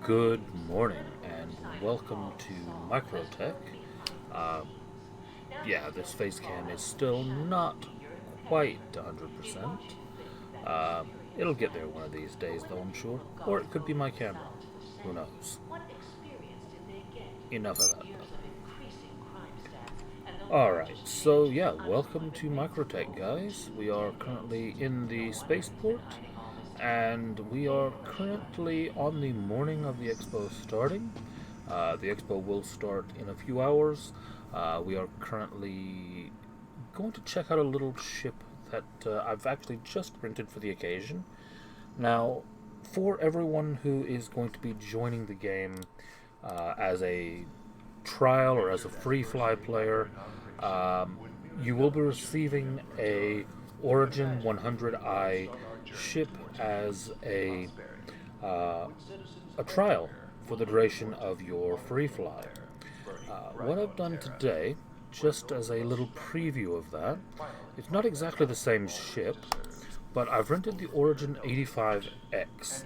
Good morning and welcome to Microtech. Uh, this face cam is still not quite 100%. Uh, it'll get there one of these days, though, I'm sure. Or it could be my camera. Who knows? Enough of that, though. Alright, so welcome to Microtech, guys. We are currently in the spaceport, and we are currently on the morning of the expo starting. The expo will start in a few hours. We are currently going to check out a little ship that I've actually just rented for the occasion. Now, for everyone who is going to be joining the game as a trial or as a free fly player, um, you will be receiving a Origin 100i ship as a trial for the duration of your free fly. What I've done today, just as a little preview of that, it's not exactly the same ship, but I've rented the Origin 85X.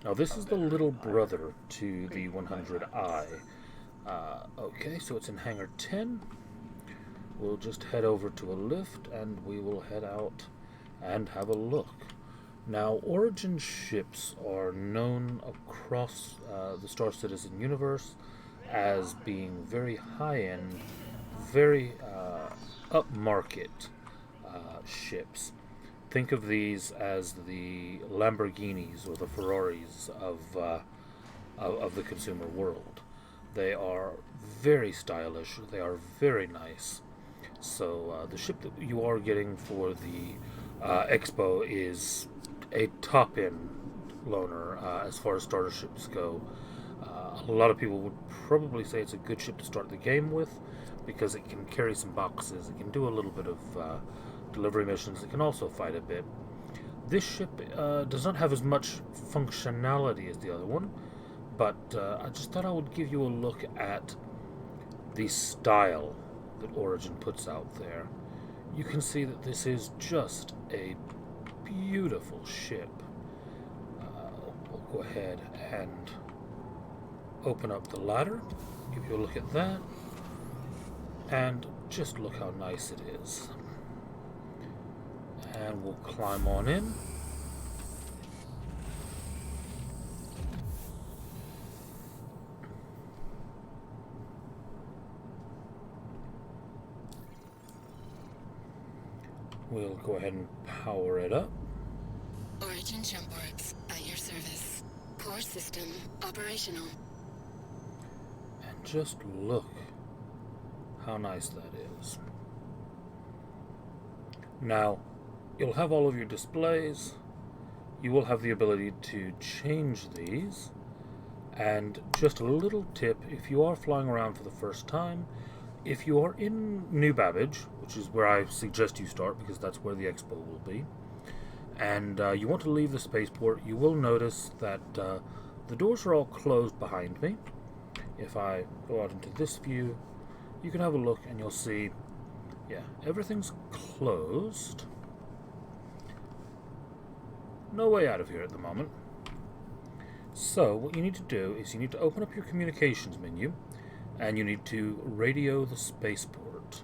Now this is the little brother to the 100i. Okay, so it's in Hangar 10. We'll just head over to a lift and we will head out and have a look. Now, Origin ships are known across the Star Citizen universe as being very high-end, very upmarket ships. Think of these as the Lamborghinis or the Ferraris of the consumer world. They are very stylish. They are very nice. So the ship that you are getting for the Expo is a top-end loaner as far as starter ships go. A lot of people would probably say it's a good ship to start the game with because it can carry some boxes. It can do a little bit of delivery missions. It can also fight a bit. This ship does not have as much functionality as the other one, but I just thought I would give you a look at the style that Origin puts out there. You can see that this is just a beautiful ship. We'll go ahead and open up the ladder, give you a look at that, and just look how nice it is. And we'll climb on in. We'll go ahead and power it up. Origin jump works at your service. Core system operational. And just look how nice that is. Now, you'll have all of your displays. You will have the ability to change these. And just a little tip, if you are flying around for the first time, if you are in New Babbage, which is where I suggest you start because that's where the expo will be, and you want to leave the spaceport, you will notice that the doors are all closed behind me. If I go out into this view, you can have a look and you'll see, everything's closed. No way out of here at the moment. So what you need to do is you need to open up your communications menu and you need to radio the spaceport.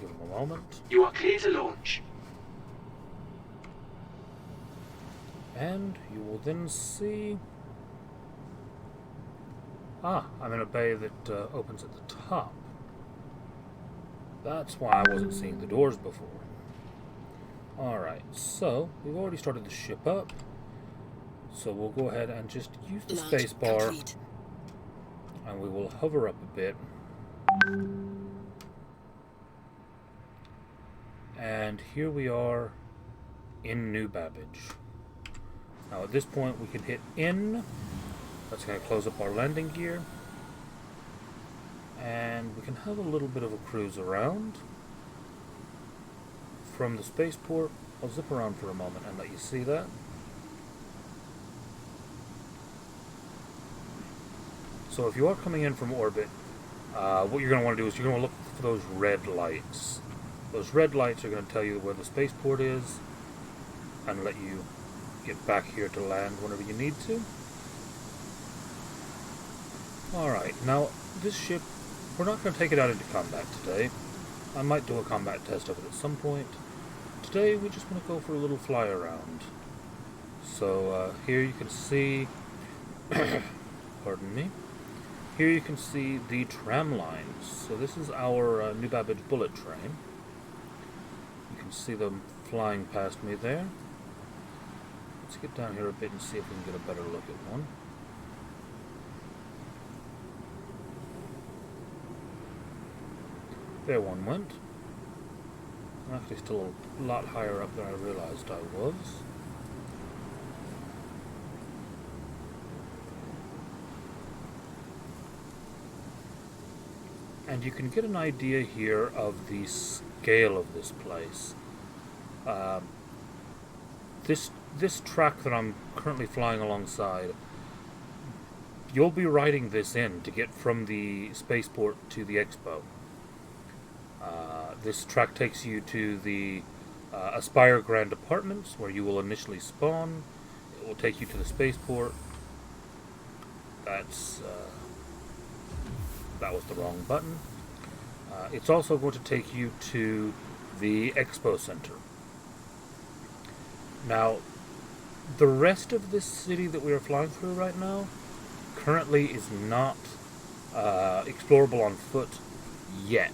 Give them a moment. You are clear to launch. And you will then see... I'm in a bay that opens at the top. That's why I wasn't seeing the doors before. Alright, so we've already started the ship up. So we'll go ahead and just use the space bar. And we will hover up a bit. And here we are in New Babbage. Now at this point we can hit in. That's going to close up our landing gear. And we can have a little bit of a cruise around. From the spaceport, I'll zip around for a moment and let you see that. So if you are coming in from orbit, what you're going to want to do is you're going to look for those red lights. Those red lights are going to tell you where the spaceport is and let you get back here to land whenever you need to. Alright, now this ship, we're not going to take it out into combat today. I might do a combat test of it at some point. Today we just want to go for a little fly around. So here you can see, pardon me, here you can see the tram lines. So this is our New Babbage bullet train. You can see them flying past me there. Let's get down here a bit and see if we can get a better look at one. There one went. I'm actually still a lot higher up than I realized I was. And you can get an idea here of the scale of this place. This track that I'm currently flying alongside, you'll be riding this in to get from the spaceport to the expo. This track takes you to the Aspire Grand Apartments, where you will initially spawn. It will take you to the spaceport. That was the wrong button. It's also going to take you to the Expo Center. Now, the rest of this city that we are flying through right now currently is not explorable on foot yet.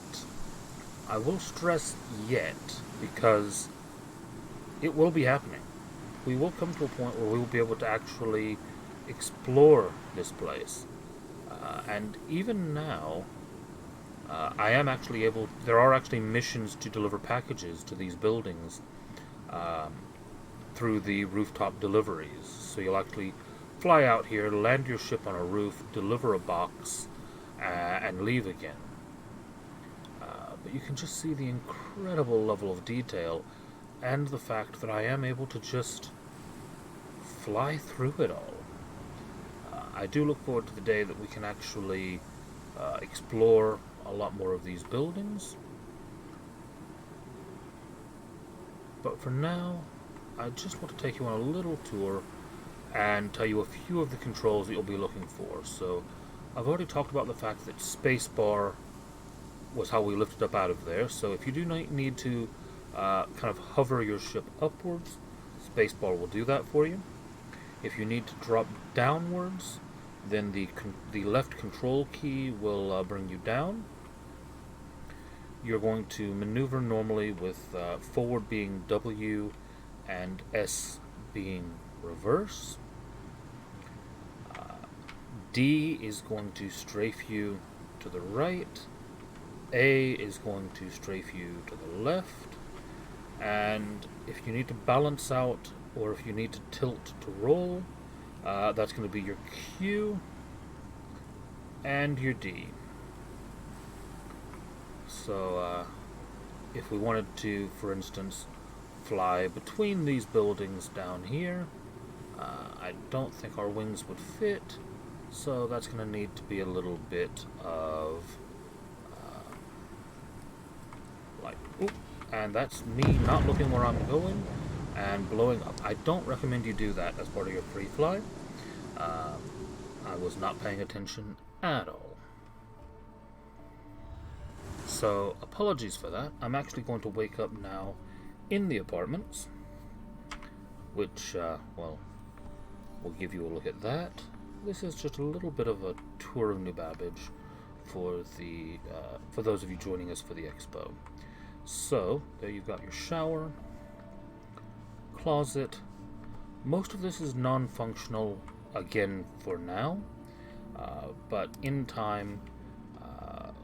I will stress yet, because it will be happening. We will come to a point where we will be able to actually explore this place. And even now, I am actually able... There are actually missions to deliver packages to these buildings through the rooftop deliveries. So you'll actually fly out here, land your ship on a roof, deliver a box, and leave again. But you can just see the incredible level of detail and the fact that I am able to just fly through it all. I do look forward to the day that we can actually explore a lot more of these buildings. But for now, I just want to take you on a little tour and tell you a few of the controls that you'll be looking for. So, I've already talked about the fact that spacebar was how we lifted up out of there. So if you do need to kind of hover your ship upwards, spacebar will do that for you. If you need to drop downwards, then the left control key will bring you down. You're going to maneuver normally with forward being W and S being reverse. D is going to strafe you to the right. A is going to strafe you to the left. And if you need to balance out, or if you need to tilt to roll, that's going to be your Q and your D. So if we wanted to, for instance, fly between these buildings down here, I don't think our wings would fit, so that's going to need to be a little bit of and that's me not looking where I'm going and blowing up. I don't recommend you do that as part of your free fly. I was not paying attention at all. So, apologies for that. I'm actually going to wake up now in the apartments, which, well, we'll give you a look at that. This is just a little bit of a tour of New Babbage for those of you joining us for the expo. So, there you've got your shower, closet. Most of this is non-functional, again, for now, but in time,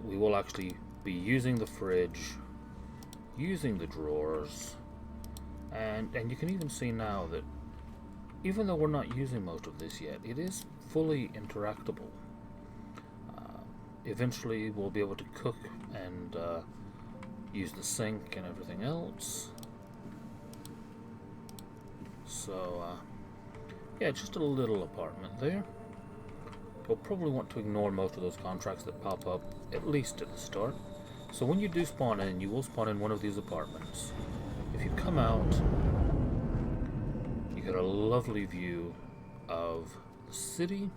we will actually be using the fridge, using the drawers, and you can even see now that even though we're not using most of this yet, it is fully interactable. Eventually, we'll be able to cook and use the sink and everything else. So, yeah, just a little apartment there. You'll probably want to ignore most of those contracts that pop up, at least at the start. So when you do spawn in, you will spawn in one of these apartments. If you come out, you get a lovely view of the city.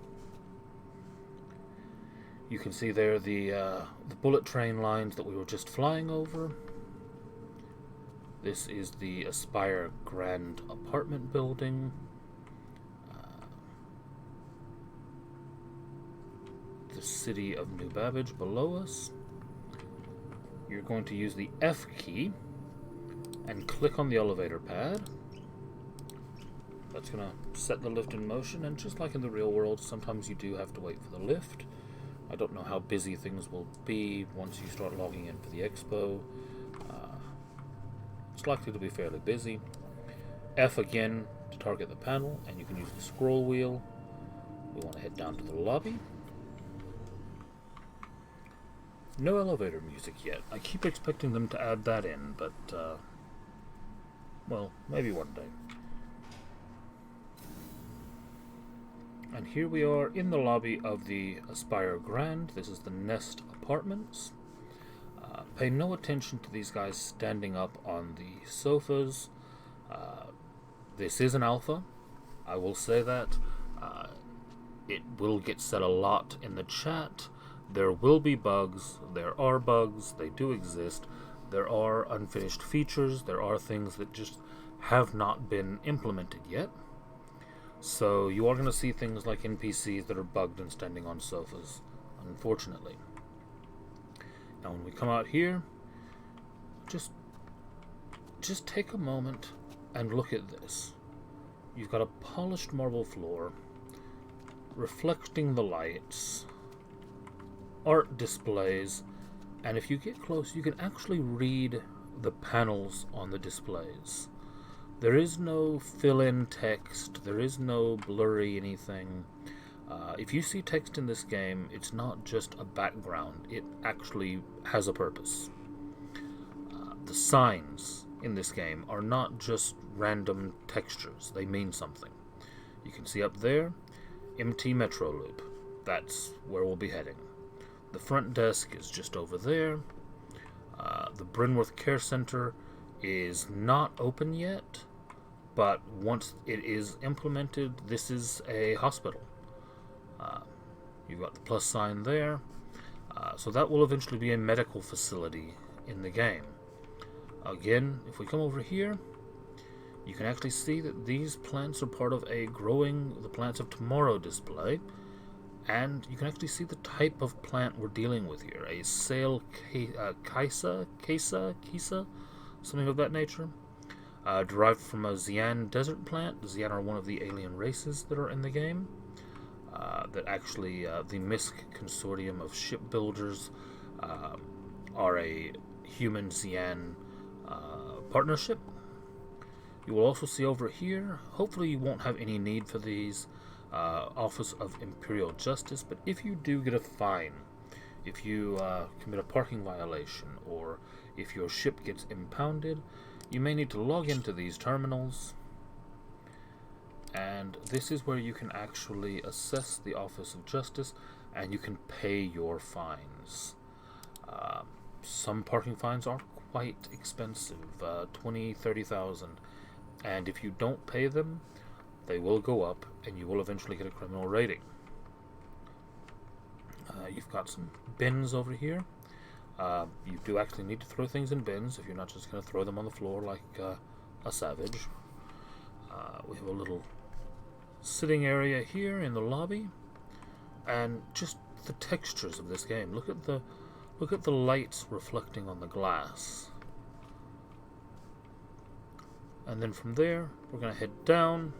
You can see there the bullet train lines that we were just flying over. This is the Aspire Grand apartment building. The city of New Babbage below us. You're going to use the F key and click on the elevator pad. That's going to set the lift in motion, and just like in the real world, sometimes you do have to wait for the lift. I don't know how busy things will be once you start logging in for the expo. It's likely to be fairly busy. F again to target the panel, and you can use the scroll wheel. We want to head down to the lobby. No elevator music yet. I keep expecting them to add that in, but, well, maybe one day. And here we are in the lobby of the Aspire Grand. This is the Nest Apartments. Pay no attention to these guys standing up on the sofas. This is an alpha. I will say that. It will get said a lot in the chat. There will be bugs. There are bugs. They do exist. There are unfinished features. There are things that just have not been implemented yet. So you are going to see things like NPCs that are bugged and standing on sofas, unfortunately. Now when we come out here, just take a moment and look at this. You've got a polished marble floor, reflecting the lights, art displays, and if you get close, you can actually read the panels on the displays. There is no fill-in text, there is no blurry anything. If you see text in this game, it's not just a background, it actually has a purpose. The signs in this game are not just random textures, they mean something. You can see up there, MT Metro Loop. That's where we'll be heading. The front desk is just over there. The Brynworth Care Center is not open yet, but once it is implemented, this is a hospital. You've got the plus sign there. So that will eventually be a medical facility in the game. Again, if we come over here, you can actually see that these plants are part of a Growing the Plants of Tomorrow display. And you can actually see the type of plant we're dealing with here. A Sail Kisa, something of that nature. Derived from a Xian desert plant. The Xian are one of the alien races that are in the game. That actually, the MISC consortium of shipbuilders are a human-Xian partnership. You will also see over here, hopefully you won't have any need for these, Office of Imperial Justice, but if you do get a fine, if you commit a parking violation, or if your ship gets impounded, you may need to log into these terminals, and this is where you can actually assess the Office of Justice, and you can pay your fines. Some parking fines are quite expensive, 20, 30,000, and if you don't pay them, they will go up, and you will eventually get a criminal rating. You've got some bins over here. You do actually need to throw things in bins if you're not just going to throw them on the floor like a savage. We have a little sitting area here in the lobby, and just the textures of this game. Look at the lights reflecting on the glass. And then from there, we're going to head down.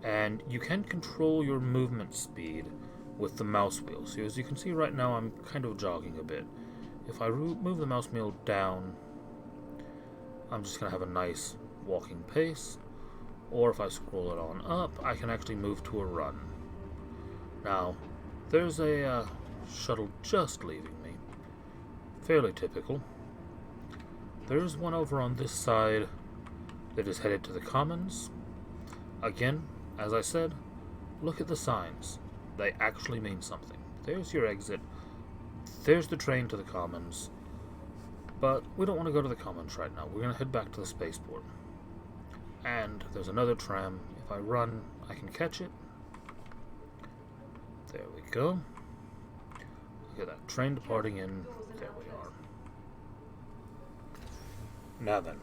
And you can control your movement speed with the mouse wheel. So as you can see right now, I'm kind of jogging a bit. If I move the mouse wheel down, I'm just going to have a nice walking pace. Or if I scroll it on up, I can actually move to a run. Now, there's a shuttle just leaving me. Fairly typical. There's one over on this side that is headed to the Commons. Again, as I said, look at the signs. They actually mean something. There's your exit. There's the train to the Commons. But we don't want to go to the Commons right now. We're going to head back to the spaceport. And there's another tram. If I run, I can catch it. There we go. Look at that train departing in. There we are. Now then,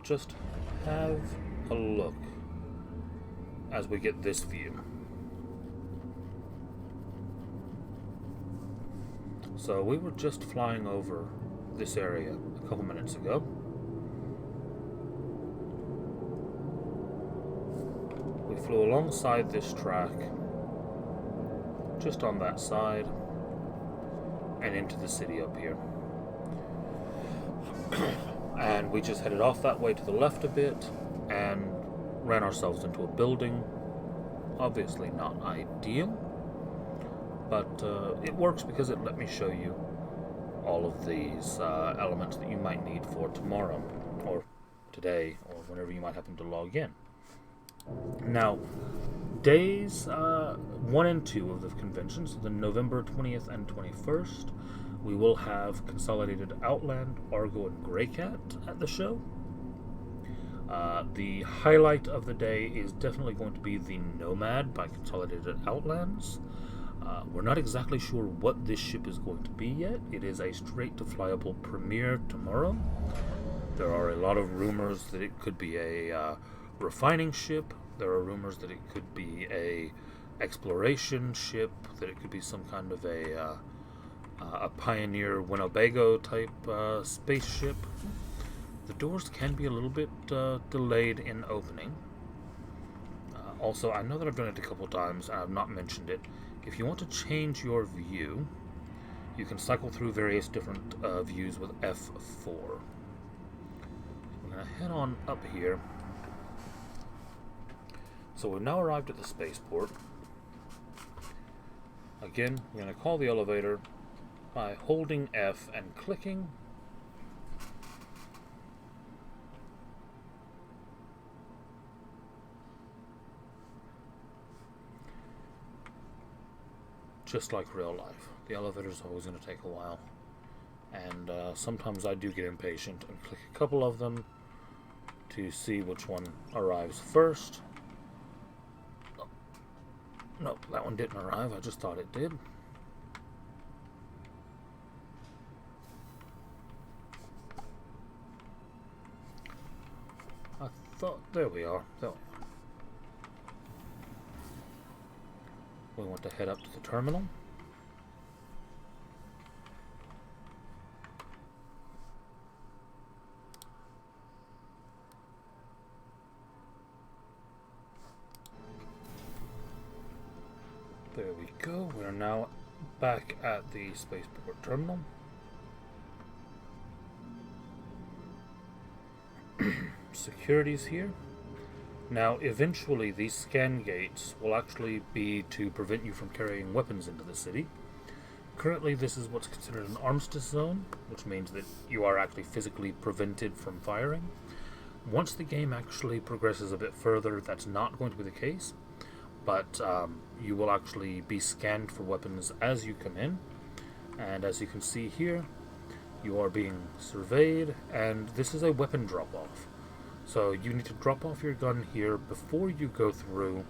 just have a look as we get this view. So we were just flying over this area a couple minutes ago. We flew alongside this track, just on that side, and into the city up here. And we just headed off that way to the left a bit and ran ourselves into a building. Obviously not ideal, but it works because it let me show you all of these elements that you might need for tomorrow or today or whenever you might happen to log in. Now, days 1 and 2 of the convention, so the November 20th and 21st, we will have Consolidated Outland, Argo, and Greycat at the show. The highlight of the day is definitely going to be the Nomad by Consolidated Outlands. We're not exactly sure what this ship is going to be yet. It is a straight-to-flyable premiere tomorrow. There are a lot of rumors that it could be a refining ship. There are rumors that it could be a exploration ship, that it could be some kind of a Pioneer Winnebago type spaceship. The doors can be a little bit delayed in opening. Also, I know that I've done it a couple times and I've not mentioned it. If you want to change your view, you can cycle through various different views with F4. I'm going to head on up here. So we've now arrived at the spaceport. Again, we're going to call the elevator by holding F and clicking. Just like real life, the elevator's always going to take a while. And sometimes I do get impatient and click a couple of them to see which one arrives first. Nope, that one didn't arrive. I just thought it did. I thought... There we are. There we are. We want to head up to the terminal. There we go. We are now back at the spaceport terminal. Security's here. Now, eventually, these scan gates will actually be to prevent you from carrying weapons into the city. Currently, this is what's considered an armistice zone, which means that you are actually physically prevented from firing. Once the game actually progresses a bit further, that's not going to be the case, but you will actually be scanned for weapons as you come in. And as you can see here, you are being surveyed, and this is a weapon drop-off. So you need to drop off your gun here before you go through,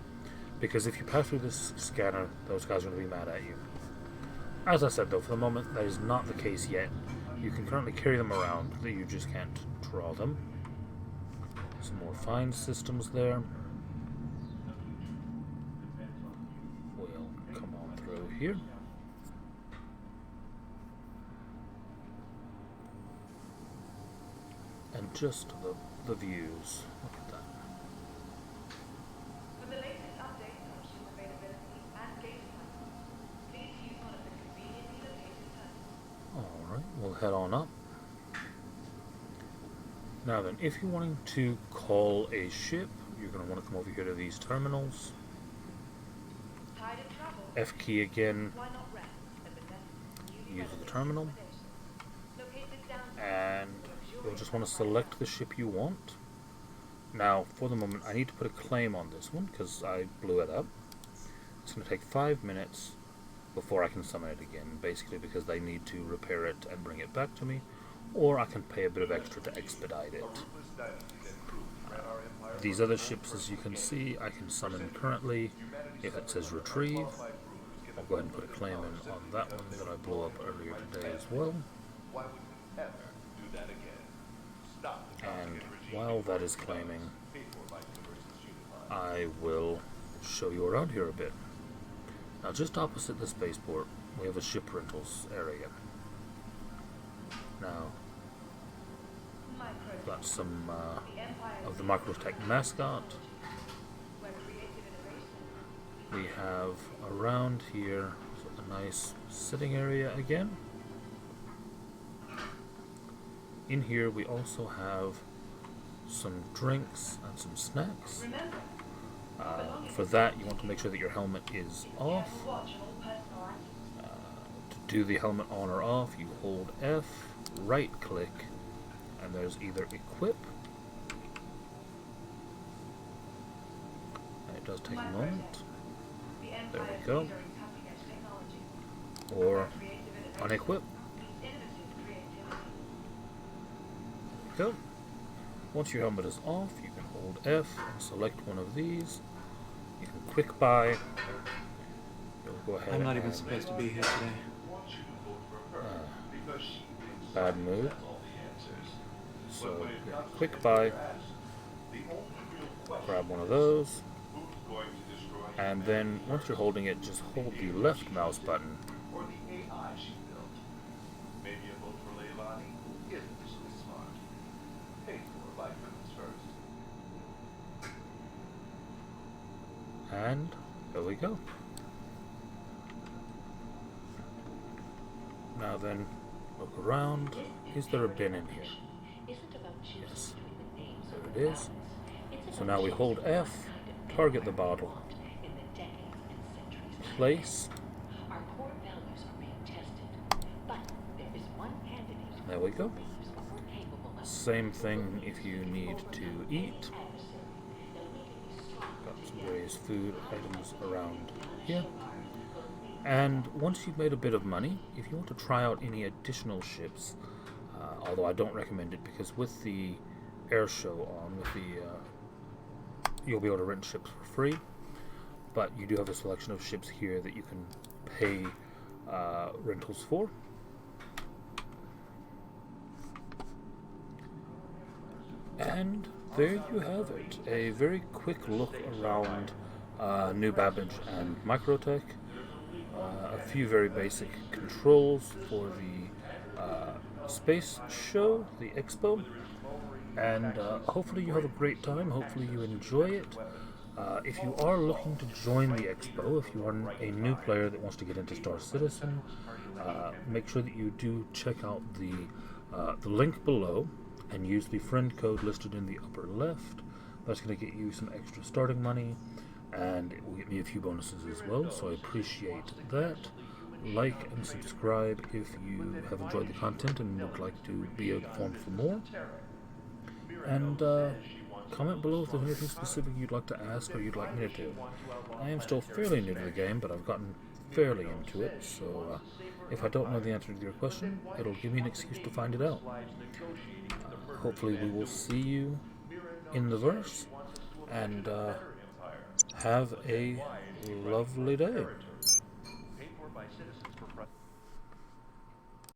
because if you pass through this scanner, those guys are going to be mad at you. As I said though, for the moment, that is not the case yet. You can currently carry them around, that you just can't draw them. Some more find systems there. We'll come on through here. And just the views. Look at that. For the latest updates on ship availability and gate times, please use one of the conveniently located terminals. Alright, we'll head on up. Now then, if you're wanting to call a ship, you're going to want to come over here to these terminals. Tide of travel. F key again, Why not rest at the next newly use the renovated terminal, accommodation? Located down and you'll just want to select the ship you want. Now, for the moment, I need to put a claim on this one because I blew it up. It's going to take 5 minutes before I can summon it again, basically because they need to repair it and bring it back to me, or I can pay a bit of extra to expedite it. These other ships, as you can see, I can summon currently. If it says retrieve, I'll go ahead and put a claim in on that one that I blew up earlier today as well. And while that is claiming, I will show you around here a bit. Now, just opposite the spaceport, we have a ship rentals area. Now, got some of the Microtech mascot. We have around here a nice sitting area again. In here we also have some drinks and some snacks. For that, you want to make sure that your helmet is off. To do the helmet on or off, you hold F, right click, and there's either equip, and it does take a moment, there we go, or unequip. Go. Once your helmet is off, you can hold F and select one of these. You can quick buy. You'll go ahead. I'm not even supposed to be here today. Bad mood. So, yeah, quick buy. Grab one of those. And then, once you're holding it, just hold the left mouse button. And there we go. Now then, look around. Is there a bin in here? Yes. There it is. So now we hold F, target the bottle, place. There we go. Same thing if you need to eat. Got some various food items around here. And once you've made a bit of money, if you want to try out any additional ships, although I don't recommend it because with the air show on, you'll be able to rent ships for free. But you do have a selection of ships here that you can pay rentals for. And there you have it, a very quick look around New Babbage and Microtech. A few very basic controls for the space show, the expo, and hopefully you have a great time, hopefully you enjoy it. If you are looking to join the expo, if you are a new player that wants to get into Star Citizen, make sure that you do check out the link below and use the friend code listed in the upper left. That's going to get you some extra starting money, and it will get me a few bonuses as well, so I appreciate that. Like and subscribe if you have enjoyed the content and would like to be informed for more. And comment below if there's anything specific you'd like to ask or you'd like me to do. I am still fairly new to the game, but I've gotten fairly into it, so if I don't know the answer to your question, it'll give me an excuse to find it out. Hopefully we will see you in the verse, and have a lovely day.